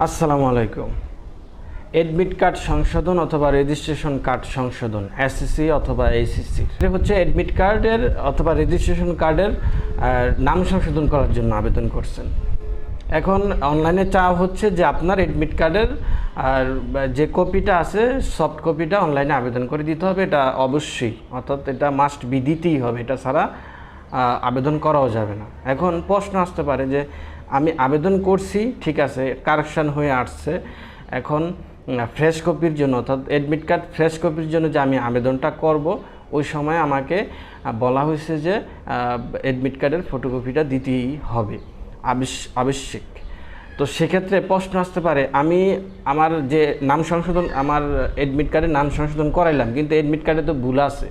আসসালামু আলাইকুম। Admit card সংশোধন অথবা রেজিস্ট্রেশন কার্ড সংশোধন এসএসসি অথবা এইচএসসি, এটা হচ্ছে এডমিট কার্ডের অথবা রেজিস্ট্রেশন কার্ডের নাম সংশোধন করার জন্য আবেদন করছেন। এখন অনলাইনে চাওয়া হচ্ছে যে আপনার এডমিট কার্ডের আর যে কপিটা আছে সফট কপিটা অনলাইনে আবেদন করে দিতে হবে। এটা অবশ্যই, অর্থাৎ এটা মাস্ট বি দিতেই হবে, এটা ছাড়া আবেদন করাও যাবে না। এখন প্রশ্ন আসতে পারে যে আমি আবেদন করছি, ঠিক আছে, কারেকশান হয়ে আসছে, এখন ফ্রেশ কপির জন্য অর্থাৎ এডমিট কার্ড ফ্রেশ কপির জন্য যে আমি আবেদনটা করব, ওই সময় আমাকে বলা হয়েছে যে এডমিট কার্ডের ফটোকপিটা দিতেই হবে আবশ্যিক। তো সেক্ষেত্রে প্রশ্ন আসতে পারে, আমি আমার যে নাম সংশোধন, আমার এডমিট কার্ডের নাম সংশোধন করাইলাম, কিন্তু এডমিট কার্ডে তো ভুল আছে,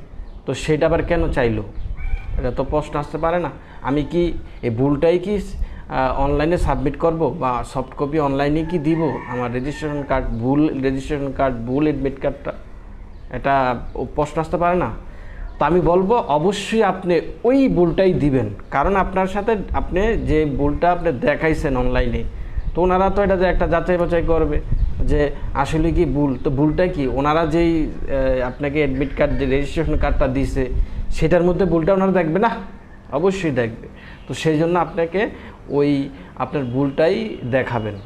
তো সেটা আবার কেন চাইলো? এটা তো প্রশ্ন আসতে পারে না। আমি কি এই ভুলটাই কি অনলাইনে সাবমিট করব বা সফট কপি অনলাইনে কি দিব? আমার রেজিস্ট্রেশন কার্ড ভুল এডমিট কার্ডটা, এটা প্রশ্ন আসতে পারে না। তো আমি বলবো অবশ্যই আপনি ওই ভুলটাই দিবেন, কারণ আপনার সাথে আপনি যে ভুলটা আপনি দেখাইছেন অনলাইনে, তো ওনারা তো এটা একটা যাচাই বাছাই করবে যে আসলে কি ভুল, তো ভুলটা কি ওনারা যেই আপনাকে এডমিট কার্ড যে রেজিস্ট্রেশন কার্ডটা দিয়েছে সেটার মধ্যে ভুলটা ওনারা দেখবে না? অবশ্যই দেখবে। তো সেই জন্য আপনাকে ওই আপনার ভুলটাই দেখাবেন।